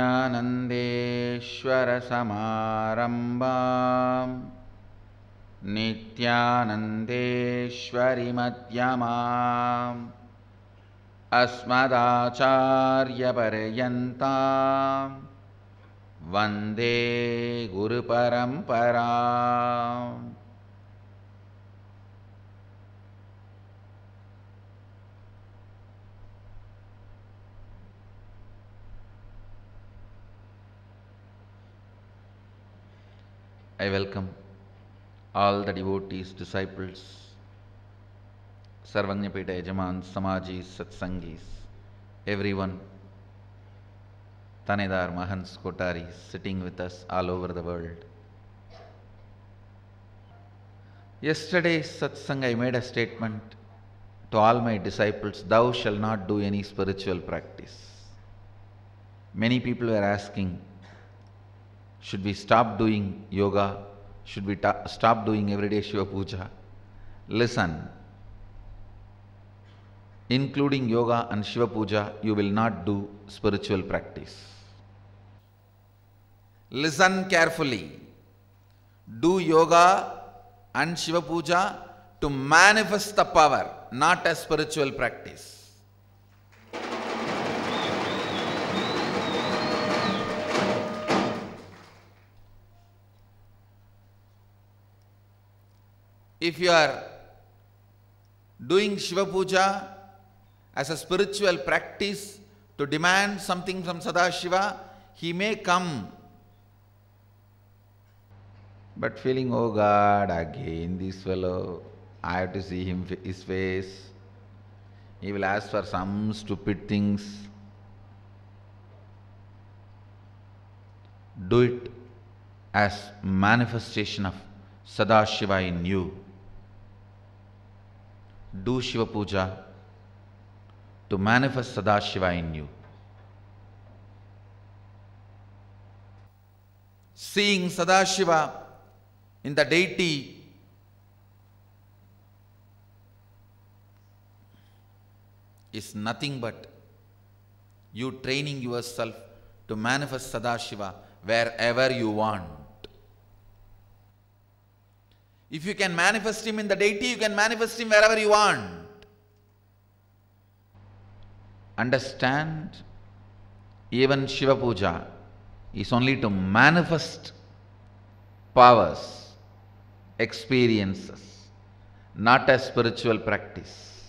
विद्यानन्देश्वरसमारम्भाम् नित्यानन्देश्वरिमध्यमाम् अस्मदाचार्यपर्यन्ताम् वन्दे गुरुपरम्पराम्. I welcome all the devotees, disciples, Sarvanyapeta Yajamans, Samajis, Satsangis, everyone, Tanedar, Mahants, Kotaris, sitting with us all over the world. Yesterday's satsang I made a statement to all my disciples, thou shall not do any spiritual practice. Many people were asking, should we stop doing yoga? Should we stop doing everyday Shiva Puja? Listen, including yoga and Shiva Puja, you will not do spiritual practice. Listen carefully. Do yoga and Shiva Puja to manifest the power, not a spiritual practice. If you are doing Shiva Puja as a spiritual practice to demand something from Sadashiva, he may come. But feeling, oh God, again this fellow, I have to see his face. He will ask for some stupid things. Do it as manifestation of Sadashiva in you. Do Shiva Puja to manifest Sadashiva in you. Seeing Sadashiva in the deity is nothing but you training yourself to manifest Sadashiva wherever you want. If you can manifest him in the deity, you can manifest him wherever you want. Understand, even Shiva Puja is only to manifest powers, experiences, not a spiritual practice.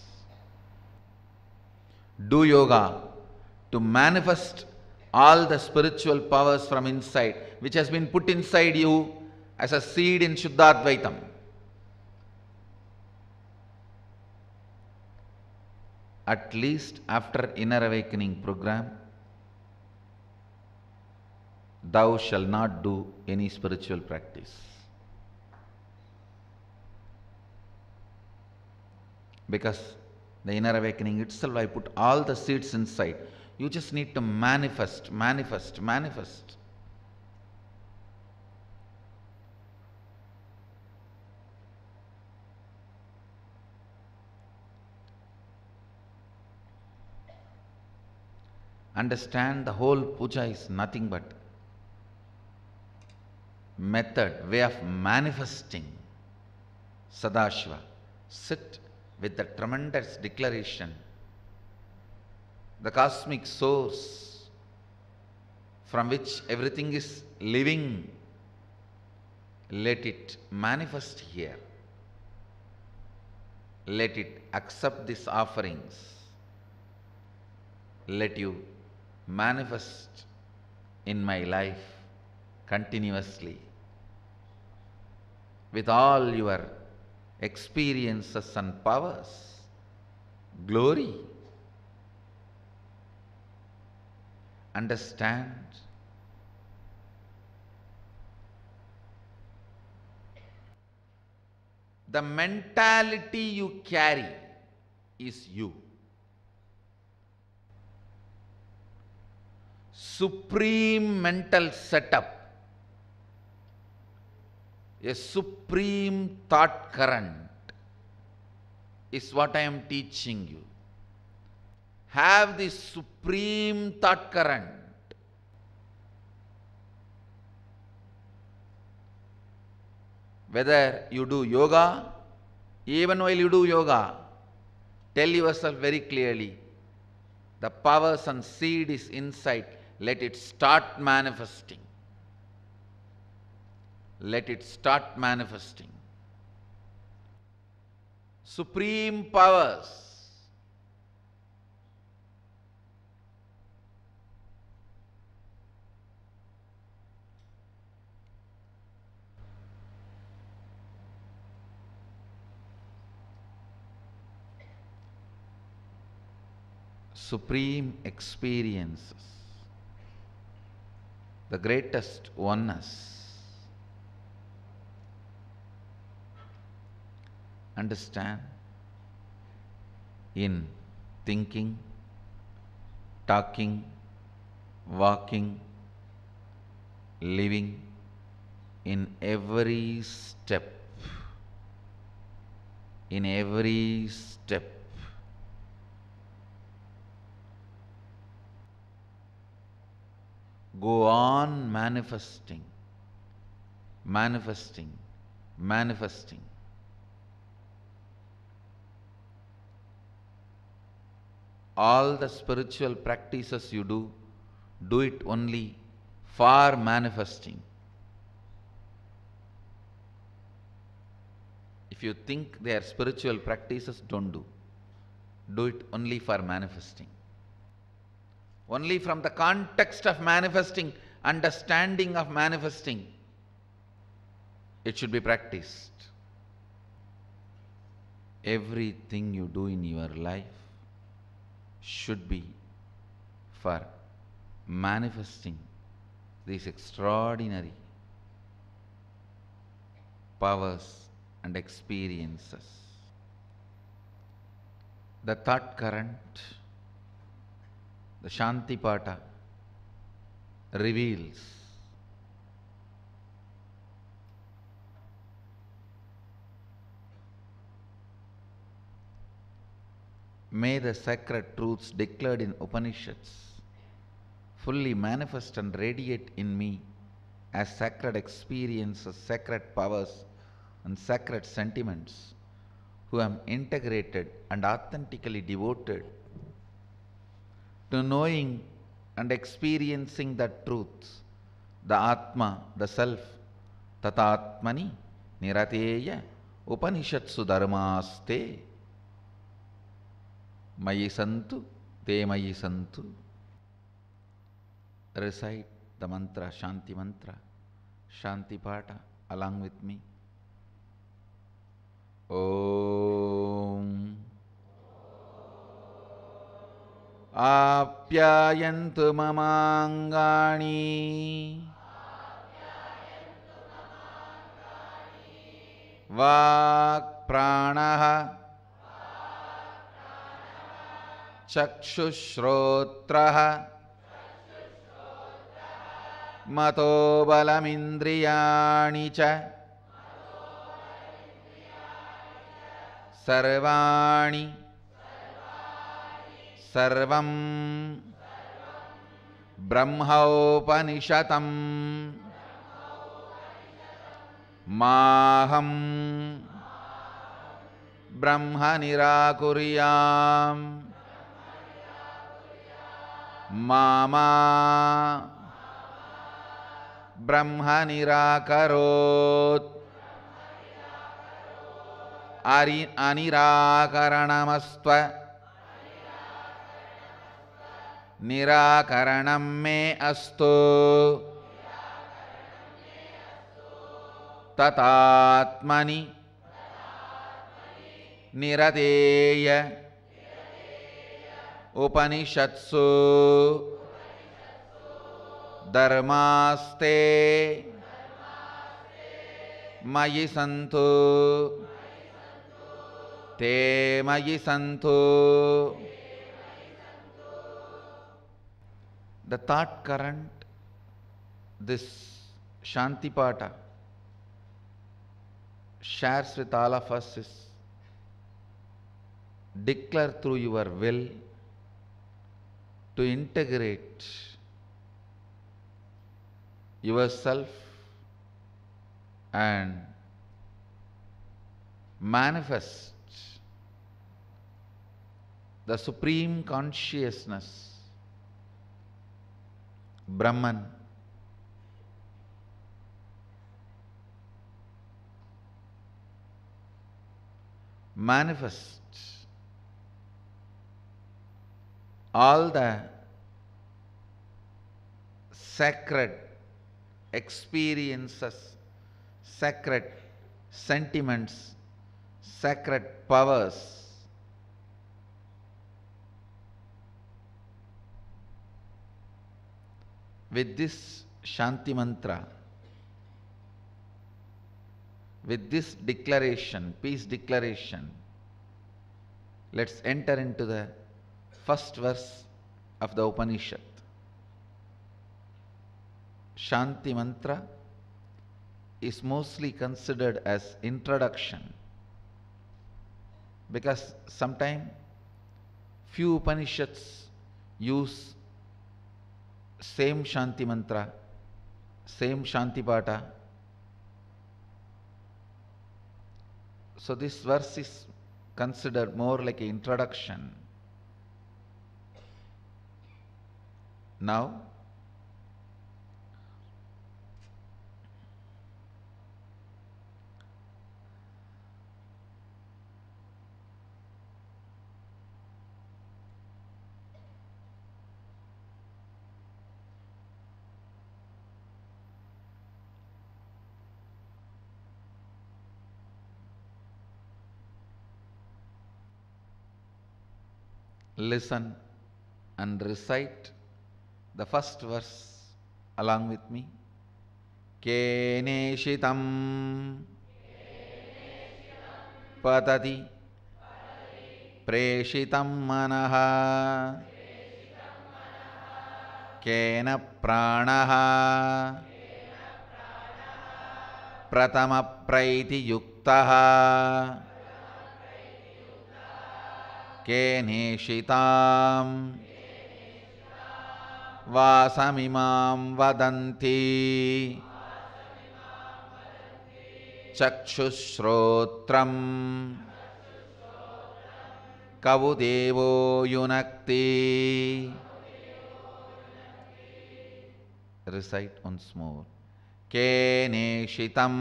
Do yoga to manifest all the spiritual powers from inside, which has been put inside you as a seed in Shuddhadvaitam. At least after inner awakening program, thou shall not do any spiritual practice. Because the inner awakening itself, I put all the seeds inside. You just need to manifest, manifest, manifest. Understand, the whole puja is nothing but method, way of manifesting Sadashiva. Sit with the tremendous declaration, the cosmic source from which everything is living. Let it manifest here. Let it accept these offerings. Let you manifest in my life continuously with all your experiences and powers, glory. Understand, the mentality you carry is you. Supreme mental setup, a supreme thought current is what I am teaching you. Have this supreme thought current Whether you do yoga, even while you do yoga, tell yourself very clearly, the powers and seed is inside. Let it start manifesting. Let it start manifesting. Supreme powers. Supreme experiences. The greatest oneness. Understand, in thinking, talking, walking, living, in every step, in every step, go on manifesting, manifesting, manifesting. All the spiritual practices you do it only for manifesting. If you think they are spiritual practices, don't do. Do it only for manifesting. Only from the context of manifesting, understanding of manifesting, it should be practiced. Everything you do in your life should be for manifesting these extraordinary powers and experiences. The thought current, the Shantipata, reveals may the sacred truths declared in Upanishads fully manifest and radiate in me as sacred experiences, sacred powers, and sacred sentiments, who am integrated and authentically devoted to knowing and experiencing the truths, the Atma, the Self, Tatatmani, Nirateya, Upanishatsu Dharmaste, Mayi Santu, Te Mayi Santu. Recite the mantra, Shanti mantra, Shanti Pata, along with me. Om Apyayantu mamangani Vak pranaha Chakshusrotraha Mato balamindriyani cha Sarvani Sarvam Brahmaopanishatam Maham Brahma Nirakuriyam Mama Brahma Nirakarot Anirakaranamastva Nirakaranam me astu Tatatmani Nirateya Upanishatsu Dharmaste Mayi Santu Te Mayi Santu. The thought current, this Shantipata, shares with all of us is declare through your will to integrate yourself and manifest the supreme consciousness, Brahman, manifest all the sacred experiences, sacred sentiments, sacred powers with this Shanti mantra, with this declaration, peace declaration. Let's enter into the first verse of the Upanishad. Shanti mantra is mostly considered as introduction, because sometimes few Upanishads use same Shanti mantra, same Shanti Pata. So this verse is considered more like an introduction. Now, listen and recite the first verse along with me. Keneshitam patati preshitam manaha kena pranaha pratama praiti yuktaha keneshitam vasamimam vadanti chakshushrotram kavudevo yunakti. Recite once more. Keneshitam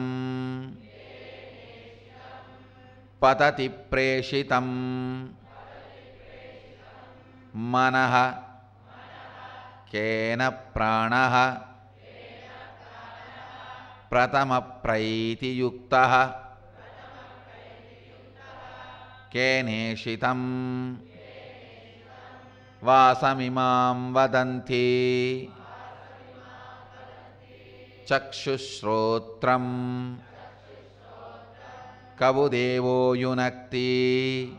patati preshitam manaha kena pranaha pratama praiti yuktaha keneshitam vasamimam vadanti chakshushrotram kavudevo yunakti.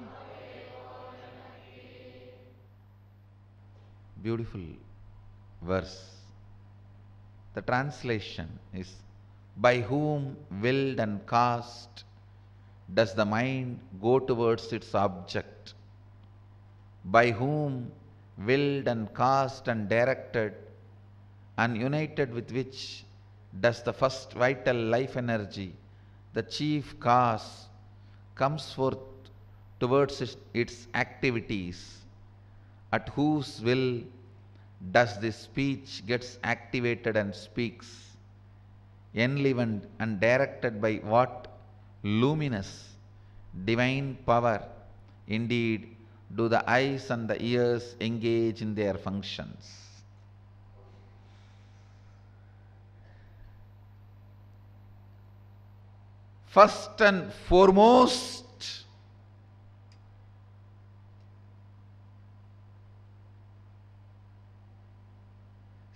Beautiful verse. The translation is, by whom willed and cast does the mind go towards its object? By whom willed and cast and directed and united with which does the first vital life energy, the chief cause, comes forth towards its activities? At whose will does this speech gets activated and speaks? Enlivened and directed by what luminous divine power indeed do the eyes and the ears engage in their functions? First and foremost,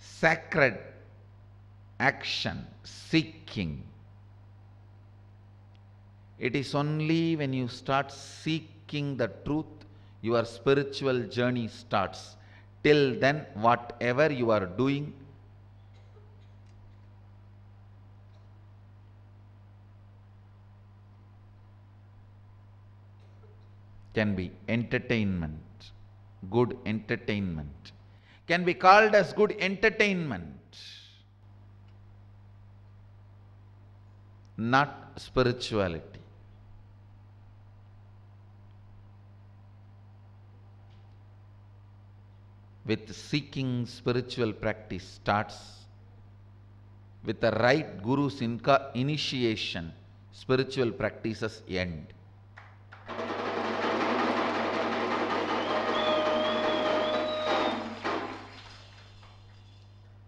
sacred action, seeking. It is only when you start seeking the truth, your spiritual journey starts. Till then, whatever you are doing can be entertainment, good entertainment, can be called as good entertainment, not spirituality. with seeking spiritual practice starts with the right guru's initiation, spiritual practices end.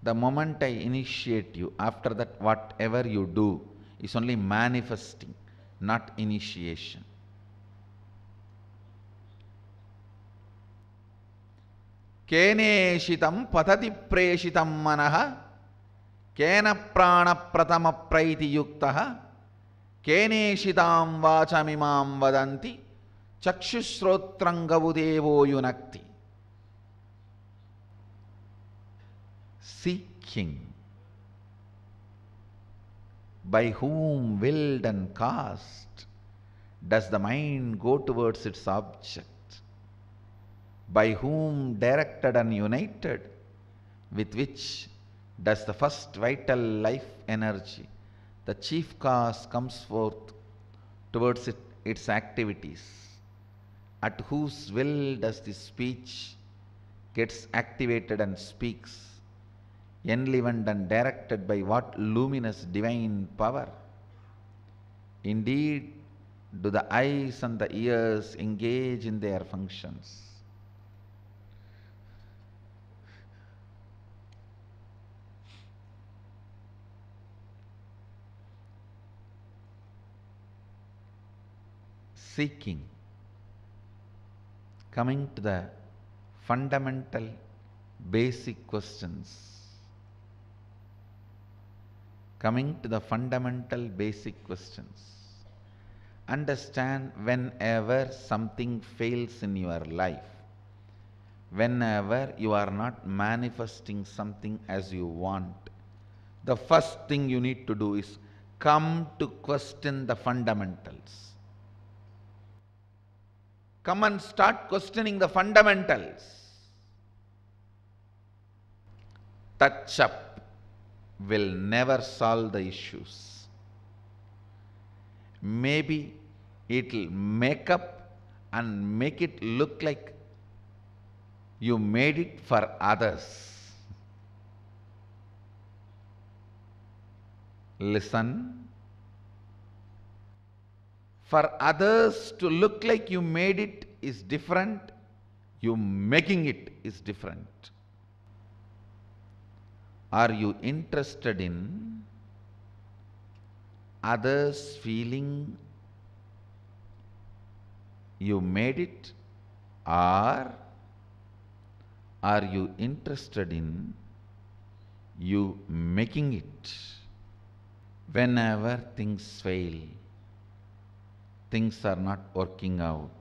The moment I initiate you, after that whatever you do is only manifesting, not initiation. Keneshitam patati preshitam manaha kena prana pratama praiti yuktaha keneshitam vachamimam vadanti chakshushrotrangavudevo yunakti. Seeking. By whom willed and cast does the mind go towards its object? By whom directed and united, with which does the first vital life energy, the chief cause, comes forth towards its activities? At whose will does the speech gets activated and speaks? Enlivened and directed by what luminous divine power? Indeed, do the eyes and the ears engage in their functions? Seeking. Coming to the fundamental basic questions. Coming to the fundamental basic questions. Understand, whenever something fails in your life, whenever you are not manifesting something as you want, the first thing you need to do is come to question the fundamentals. Come and start questioning the fundamentals. Touch up will never solve the issues. Maybe it will make up and make it look like you made it for others. Listen. For others to look like you made it is different. You making it is different. Are you interested in others feeling you made it, or are you interested in you making it? Whenever things fail, things are not working out,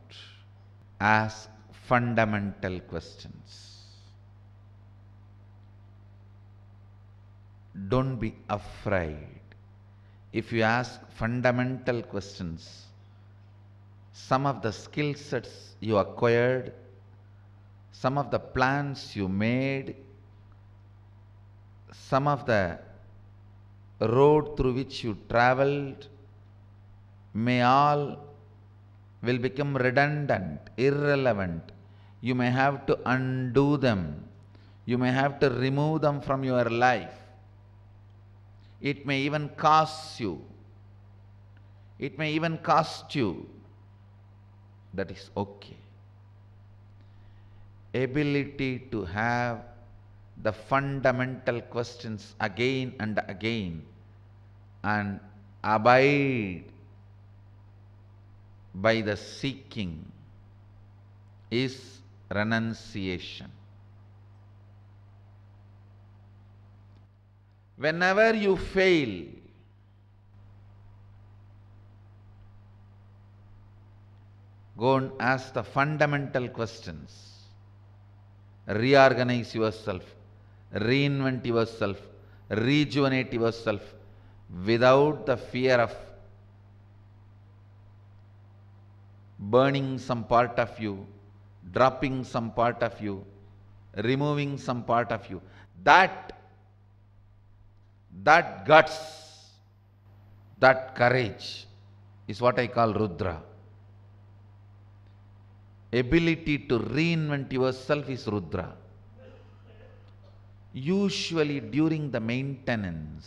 ask fundamental questions. Don't be afraid. If you ask fundamental questions, some of the skill sets you acquired, some of the plans you made, some of the road through which you traveled may all will become redundant, irrelevant. You may have to undo them. You may have to remove them from your life. It may even cost you. It may even cost you. That is okay. Ability to have the fundamental questions again and again and abide by the seeking is renunciation. Whenever you fail, go and ask the fundamental questions. Reorganize yourself, reinvent yourself, rejuvenate yourself without the fear of burning some part of you, dropping some part of you, removing some part of you. That guts, that courage is what I call Rudra. Ability to reinvent yourself is Rudra. Usually during the maintenance,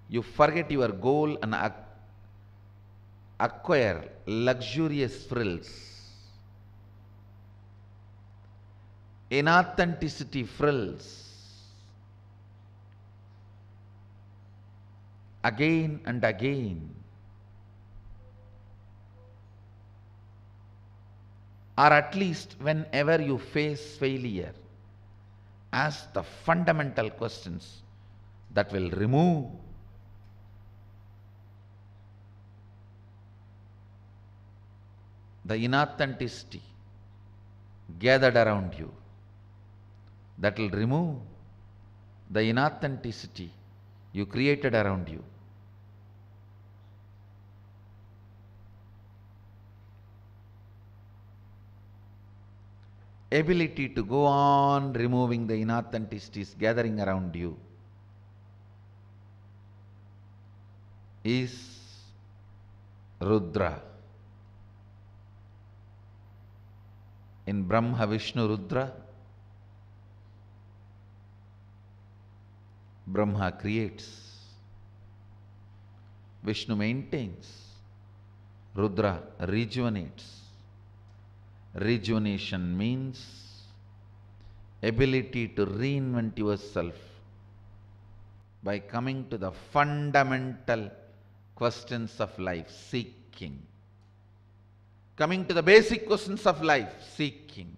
you forget your goal and acquire luxurious frills. Inauthenticity frills. Again and again. Or at least whenever you face failure, ask the fundamental questions that will remove the inauthenticity gathered around you, that will remove the inauthenticity you created around you. Ability to go on removing the inauthenticities gathering around you is Rudra. In Brahma, Vishnu, Rudra, Brahma creates, Vishnu maintains, Rudra rejuvenates. Rejuvenation means ability to reinvent yourself by coming to the fundamental questions of life, seeking. Coming to the basic questions of life, seeking.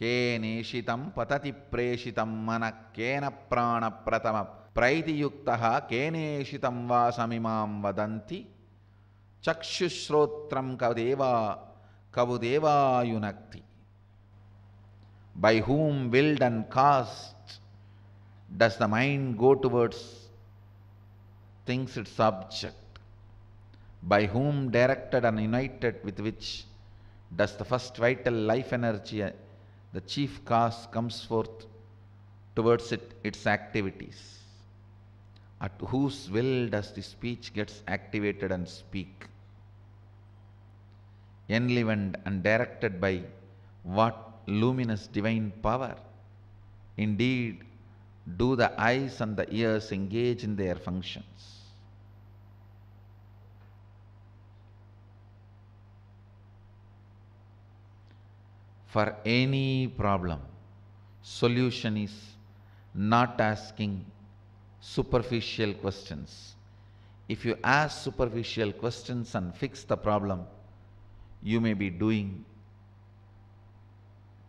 Keneshitam patati preshitam mana kena prana pratama praiti yuktaha keneshitam vasamimam vadanti chakshushrotram kavudeva yunakti. By whom willed and cast does the mind go towards things its object? By whom directed and united with which does the first vital life energy, the chief cause, comes forth towards its activities? At whose will does the speech gets activated and speak? Enlivened and directed by what luminous divine power? Indeed, do the eyes and the ears engage in their functions? For any problem, solution is not asking superficial questions. If you ask superficial questions and fix the problem, you may be doing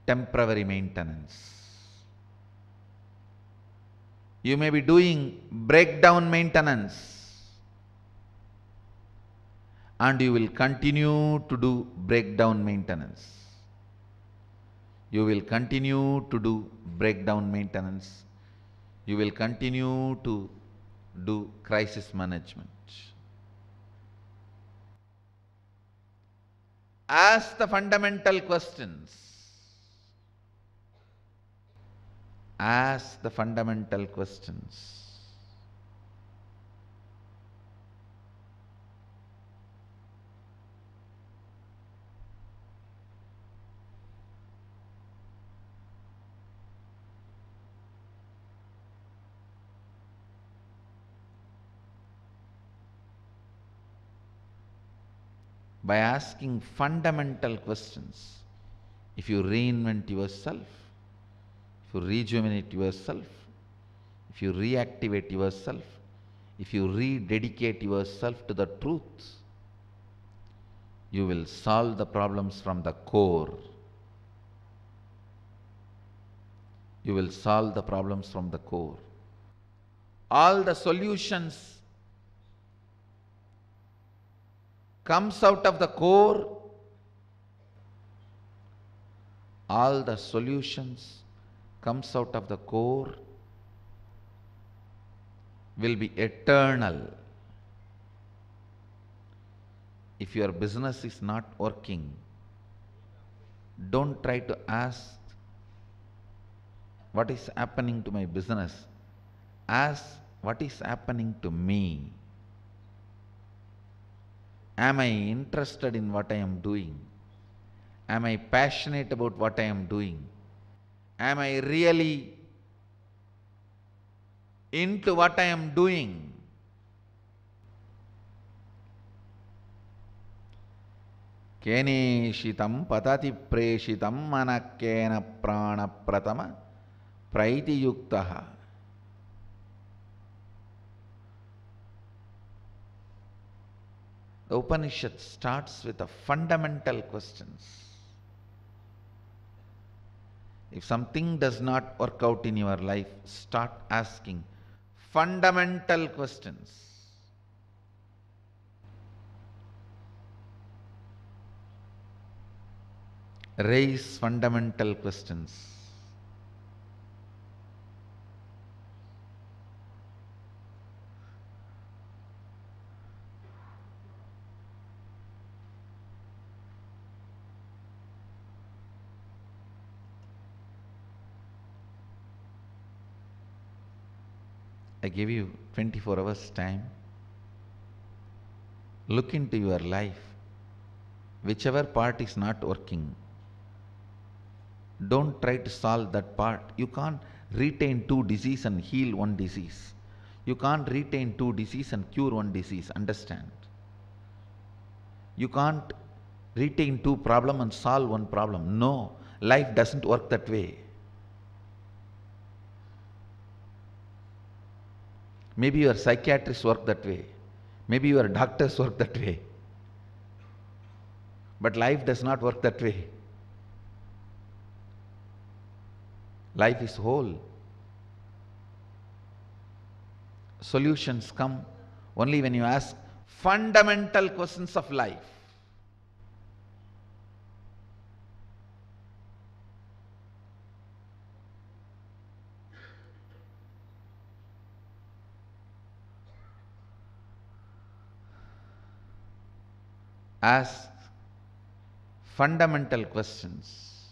temporary maintenance. You may be doing breakdown maintenance, and you will continue to do breakdown maintenance. You will continue to do breakdown maintenance. You will continue to do crisis management. Ask the fundamental questions. Ask the fundamental questions. By asking fundamental questions, if you reinvent yourself, if you rejuvenate yourself, if you reactivate yourself, if you rededicate yourself to the truth, you will solve the problems from the core. You will solve the problems from the core. All the solutions comes out of the core. All the solutions comes out of the core will be eternal. If your business is not working, don't try to ask what is happening to my business. Ask what is happening to me. Am I interested in what I am doing? Am I passionate about what I am doing? Am I really into what I am doing? Keneshitam patati preshitam manakkena prana pratama praiti yuktaha. The Upanishad starts with the fundamental questions. If something does not work out in your life, start asking fundamental questions. Raise fundamental questions. I give you 24 hours time. Look into your life. Whichever part is not working, don't try to solve that part. You can't retain two diseases and heal one disease. You can't retain two diseases and cure one disease. Understand? You can't retain two problems and solve one problem. No, life doesn't work that way. Maybe your psychiatrists work that way. Maybe your doctors work that way. But life does not work that way. Life is whole. Solutions come only when you ask fundamental questions of life. Ask fundamental questions.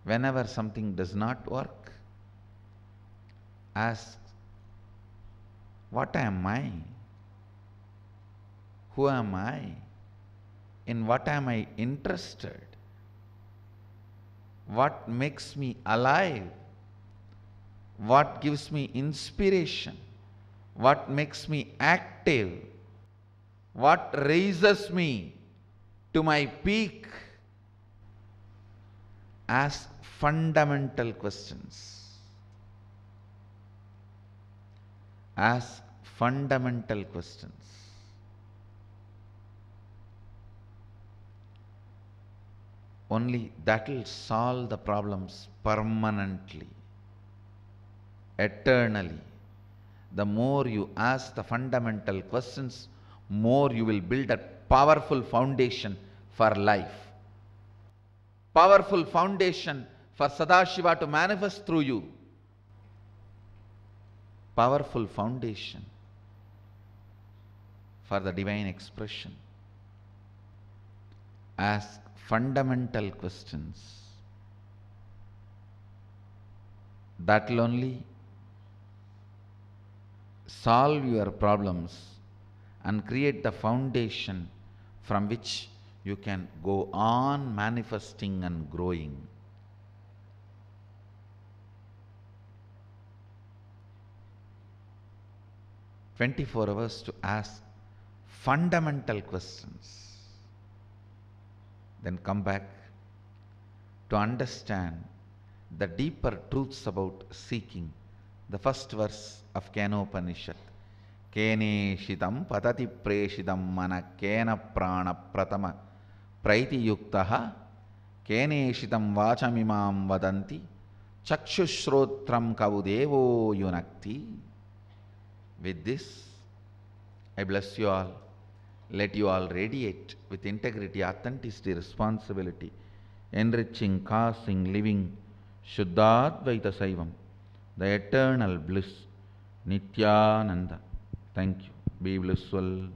Whenever something does not work, ask, what am I? Who am I? In what am I interested? What makes me alive? What gives me inspiration? What makes me active? What raises me to my peak? Ask fundamental questions. Ask fundamental questions. Only that will solve the problems permanently, eternally. The more you ask the fundamental questions, more you will build a powerful foundation for life. Powerful foundation for Sadashiva to manifest through you. Powerful foundation for the divine expression. Ask fundamental questions. That will only solve your problems and create the foundation from which you can go on manifesting and growing. "24 hours to ask fundamental questions. Then come back to understand the deeper truths about seeking. The first verse of Kenopanishad. Keneshitam patati preshidam mana kena prana pratama praiti yuktaha keneshitam vachamimam vadanti chakshushrotram kavudevo yunakti." With this, I bless you all. Let you all radiate with integrity, authenticity, responsibility, enriching, causing, living Shuddhadvaita Saivam, the eternal bliss, Nityananda. Thank you. Be blissful.